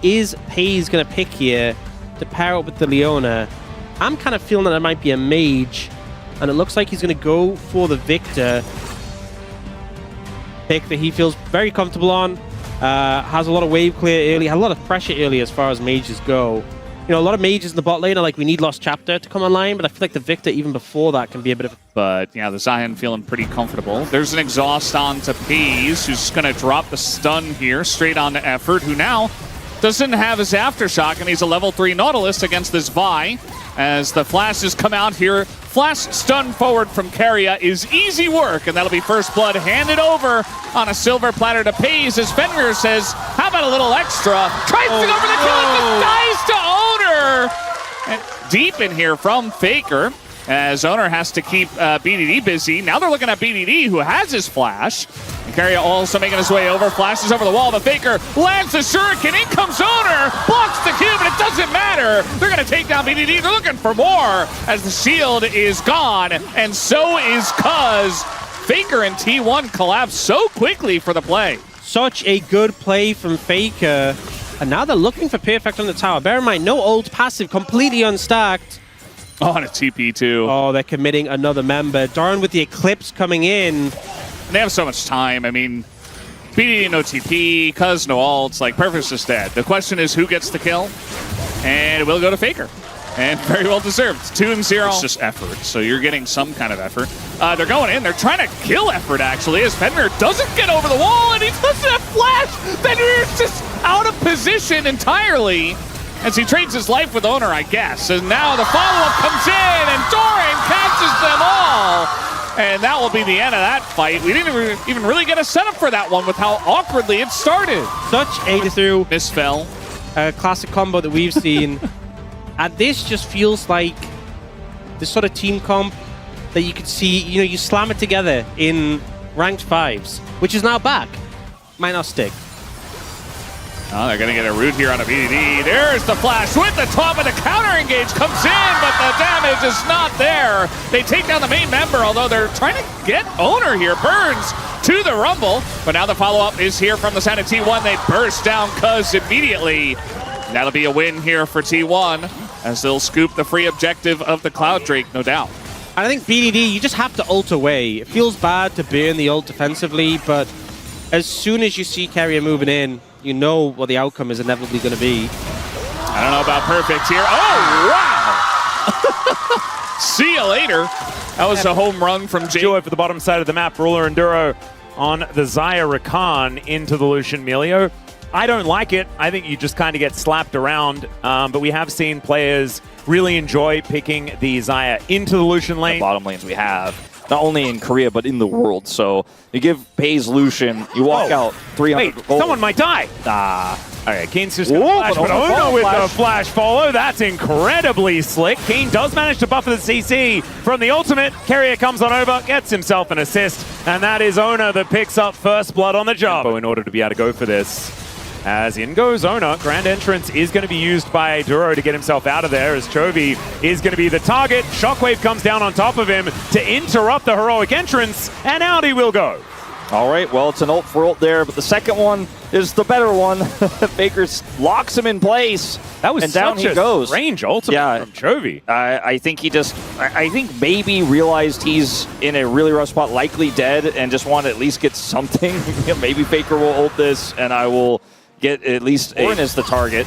is FaZe going to pick here to pair up with the Leona? I'm kind of feeling that it might be a mage, and it looks like he's going to go for the Victor. Pick that he feels very comfortable on. Has a lot of wave clear early, had a lot of pressure early as far as mages go. You know, a lot of mages in the bot lane are like, we need Lost Chapter to come online, but I feel like the Victor, even before that, can be a bit of... But, yeah, the Zion feeling pretty comfortable. There's an exhaust on to FaZe, who's going to drop the stun here, straight on to Effort, who now doesn't have his Aftershock, and he's a level 3 Nautilus against this Vi. As the flashes come out here, flash stun forward from Keria is easy work, and that'll be first blood handed over on a silver platter to FaZe as Fenrir says, how about a little extra? Tries to go for the kill, and just dies to Owner! And deep in here from Faker, as Owner has to keep BDD busy. Now they're looking at BDD, who has his flash. And Keria also making his way over, flashes over the wall, but Faker lands the shuriken, in comes Owner, blocks the cube, and it doesn't matter. They're gonna take down BDD, they're looking for more, as the shield is gone, and so is Cuz. Faker and T1 collapse so quickly for the play. Such a good play from Faker, and now they're looking for Perfect on the tower. Bear in mind, no ult passive, completely unstacked. Oh, and a TP too. Oh, they're committing another member. Doran with the Eclipse coming in. And they have so much time. I mean, BDD no TP, Cuz no ults, like Perfect's just dead. The question is who gets the kill, and it will go to Faker. And very well deserved. 2-0. It's just effort, so you're getting some kind of effort. They're going in, they're trying to kill effort actually, as Fenrir doesn't get over the wall, and he doesn't have flash! Fenrir's just out of position entirely, as he trades his life with Owner, I guess. And now the follow-up comes in, and Doran catches them all! And that will be the end of that fight. We didn't even really get a setup for that one with how awkwardly it started. Such a through Misfell. Classic combo that we've seen. And this just feels like this sort of team comp that you could see, you know, you slam it together in ranked 5s, which is now back. Might not stick. Oh, they're going to get a root here on a BDD. There's the flash with the top, and the counter engage comes in, but the damage is not there. They take down the main member, although they're trying to get Owner here. Burns to the Rumble, but now the follow-up is here from the side of T1. They burst down Cuz immediately. That'll be a win here for T1, as they'll scoop the free objective of the Cloud Drake, no doubt. I think BDD, you just have to ult away. It feels bad to burn the ult defensively, but as soon as you see Keria moving in, you know what the outcome is inevitably going to be. I don't know about Perfect here. Oh, wow! See you later. That was a home run from Joy for the bottom side of the map. Ruler and Duro on the Xayah Rakan into the Lucian Melio. I don't like it. I think you just kind of get slapped around, but we have seen players really enjoy picking the Xayah into the Lucian lane. The bottom lanes we have, not only in Korea, but in the world. So you give FaZe Lucian, you walk out 300 Wait, gold. someone might die. All right, Keen's just going to flash, but Ono with the flash follow. That's incredibly slick. Keen does manage to buffer the CC from the ultimate. Keria comes on over, gets himself an assist, and that is Ono that picks up first blood on the job in order to be able to go for this. As in goes Owner, Grand Entrance is going to be used by Duro to get himself out of there, as Chovy is going to be the target. Shockwave comes down on top of him to interrupt the heroic entrance, and out he will go. All right, well, it's an ult for ult there, but the second one is the better one. Faker locks him in place, that was and down such he goes. Range ultimate from Chovy. I think he just, I think maybe realized he's in a really rough spot, likely dead, and just want to at least get something. Maybe Faker will ult this, and I will get at least Doran is the target.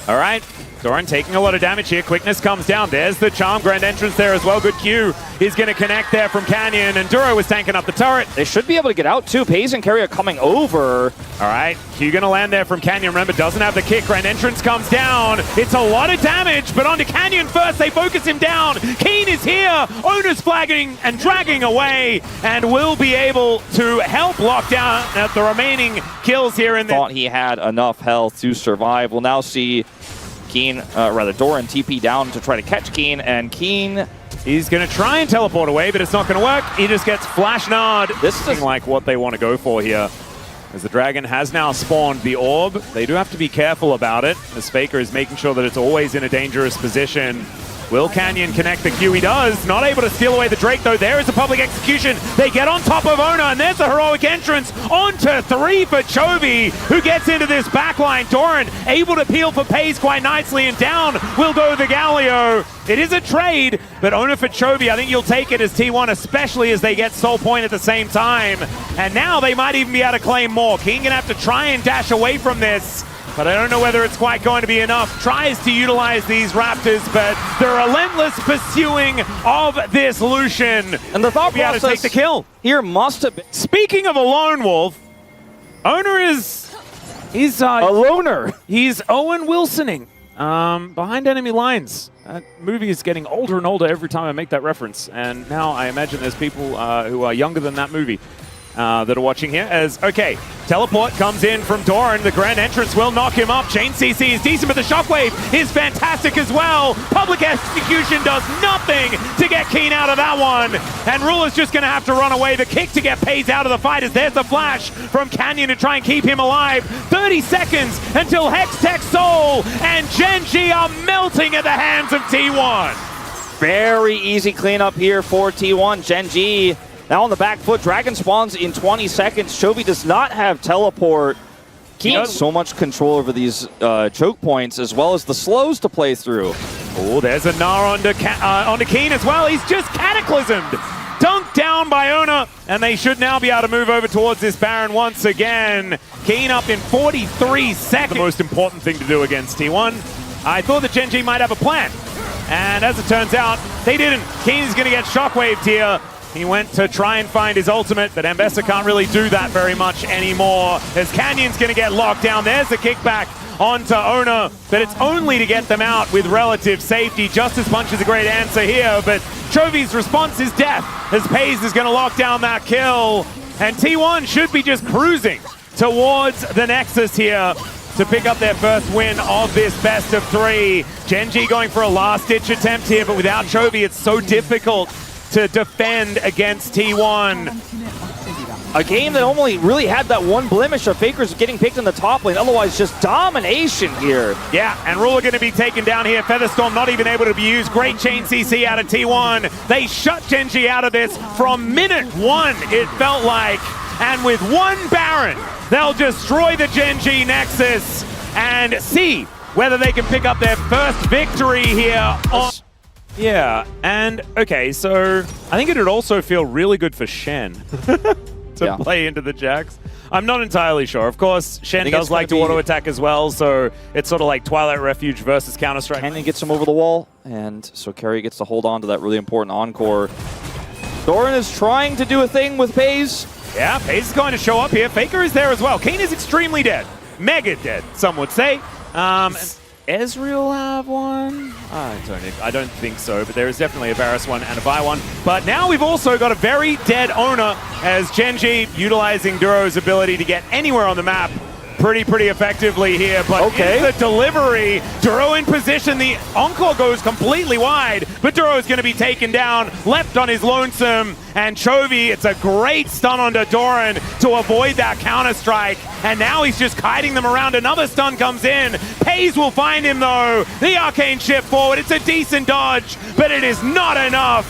All right, Doran taking a lot of damage here. Quickness comes down. There's the charm. Grand Entrance there as well. Good Q is going to connect there from Canyon, and Duro is tanking up the turret. They should be able to get out too. FaZe and Keria coming over. All right, Q going to land there from Canyon. Remember, doesn't have the kick. Grand Entrance comes down. It's a lot of damage, but onto Canyon first. They focus him down. Keen is here. Owner's flagging and dragging away, and will be able to help lock down the remaining kills here in the... Thought he had enough health to survive. We'll now see Keen, Doran TP down to try to catch Keen, and Keen... He's going to try and teleport away, but it's not going to work. He just gets flash nard. This is like what they want to go for here. As the Dragon has now spawned the orb. They do have to be careful about it, as Faker is making sure that it's always in a dangerous position. Will Canyon connect the Q? He does. Not able to steal away the Drake, though. There is a public execution. They get on top of Ona, and there's a heroic entrance onto 3 for Chovy, who gets into this backline. Doran able to peel for Pace quite nicely, and down will go the Galio. It is a trade, but Ona for Chovy, I think you'll take it as T1, especially as they get Soul Point at the same time. And now they might even be able to claim more. King gonna have to try and dash away from this, but I don't know whether it's quite going to be enough. Tries to utilize these Raptors, but the relentless pursuing of this Lucian. And the thought process to take the kill here must have been. Speaking of a lone wolf, he's A loner. He's Owen Wilsoning behind enemy lines. That movie is getting older and older every time I make that reference, and now I imagine there's people who are younger than that movie that are watching here. As okay, teleport comes in from Doran. The grand entrance will knock him up. Chain CC is decent, but the shockwave is fantastic as well. Public execution does nothing to get Keen out of that one, and Ruler's just going to have to run away. The kick to get Pays out of the fight as there's the flash from Canyon to try and keep him alive. 30 seconds until Hextech Soul and GENG are melting at the hands of T1. Very easy cleanup here for T1. GENG now on the back foot. Dragon spawns in 20 seconds. Chovy does not have teleport. Keen has so much control over these choke points as well as the slows to play through. Oh, there's a Gnar onto Keen as well. He's just cataclysmed. Dunked down by Ona, and they should now be able to move over towards this Baron once again. Keen up in 43 seconds. The most important thing to do against T1. I thought that GENG might have a plan, and as it turns out, they didn't. Keen is going to get shockwaved here. He went to try and find his ultimate, but Ambessa can't really do that very much anymore, as Canyon's going to get locked down. There's the kickback onto Ona, but it's only to get them out with relative safety. Justice Punch is a great answer here, but Chovy's response is death, as Pays is going to lock down that kill, and T1 should be just cruising towards the Nexus here to pick up their first win of this best of 3. GENG going for a last-ditch attempt here, but without Chovy, it's so difficult to defend against T1. A game that only really had that one blemish of Fakers getting picked in the top lane, otherwise just domination here. Yeah, and Ruler going to be taken down here. Featherstorm not even able to be used. Great chain CC out of T1. They shut GENG out of this from minute 1, it felt like. And with one Baron, they'll destroy the GENG Nexus and see whether they can pick up their first victory here on... Yeah, and okay, so I think it would also feel really good for Shen to play into the Jax. I'm not entirely sure. Of course, Shen does like to auto-attack as well, so it's sort of like Twilight Refuge versus Counter-Strike. Canyon gets him over the wall, and so Carry gets to hold on to that really important encore. Doran is trying to do a thing with Pays. Yeah, Pays is going to show up here. Faker is there as well. Kane is extremely dead. Mega dead, some would say. Ezreal have one? I don't think so, but there is definitely a Varus one and a Vi one. But now we've also got a very dead Ona, as GENG utilizing Duro's ability to get anywhere on the map pretty effectively here, but in the delivery, Duro in position, the Encore goes completely wide, but Duro is going to be taken down, left on his lonesome, and Chovy, it's a great stun onto Doran to avoid that counter-strike, and now he's just kiting them around. Another stun comes in. Pays will find him though. The arcane shift forward, it's a decent dodge, but it is not enough,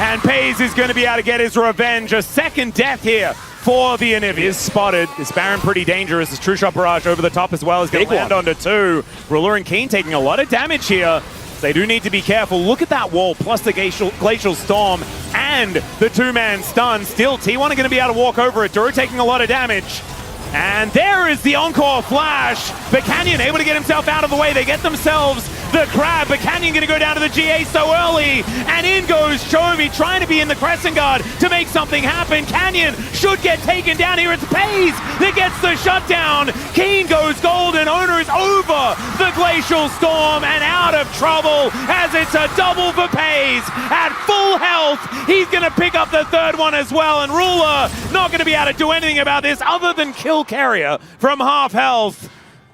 and Pays is going to be able to get his revenge. A second death here for the Anivia. Is spotted. This Baron pretty dangerous. This True Shot Barrage over the top as well is going to land onto 2. Ruler and Keen taking a lot of damage here. They do need to be careful. Look at that wall, plus the Glacial Storm and the 2-man stun. Still, T1 are going to be able to walk over it. Duro taking a lot of damage. And there is the Encore Flash, but Canyon able to get himself out of the way. They get themselves the crab, but Canyon going to go down to the GA so early, and in goes Chovy trying to be in the Crescent Guard to make something happen. Canyon should get taken down here. It's Pays that gets the shutdown. Keen goes gold, and Owner is over the Glacial Storm and out of trouble as it's a double for Pays. At full health, he's going to pick up the third one as well, and Ruler not going to be able to do anything about this other than kill Carrier from half health.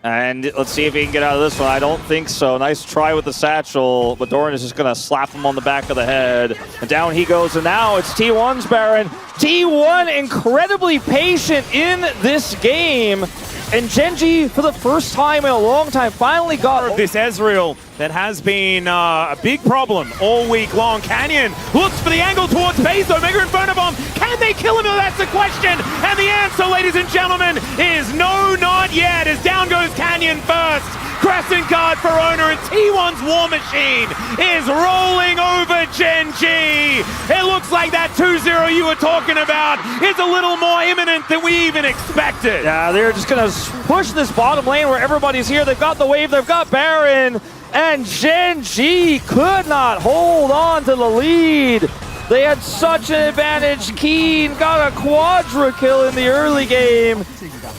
And let's see if he can get out of this one. I don't think so. Nice try with the satchel, but Doran is just going to slap him on the back of the head. And down he goes, and now it's T1's Baron. T1 incredibly patient in this game. And GENG, for the first time in a long time, finally got this Ezreal that has been a big problem all week long. Canyon looks for the angle towards Bezo. Mega Inferno Bomb. Can they kill him? That's the question. And the answer, ladies and gentlemen, is no, not yet. As down goes Canyon first. Crescent card for owner, and T1's War Machine is rolling over GENG. It looks like that 2-0 you were talking about is a little more imminent than we even expected. Yeah, they're just going to push this bottom lane where everybody's here. They've got the wave, they've got Baron, and GENG could not hold on to the lead. They had such an advantage. Keen got a quadra kill in the early game.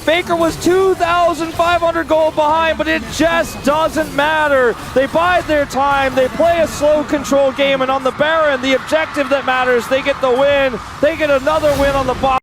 Faker was 2,500 gold behind, but it just doesn't matter. They bide their time, they play a slow control game, and on the Baron, the objective that matters, they get the win. They get another win on the bottom.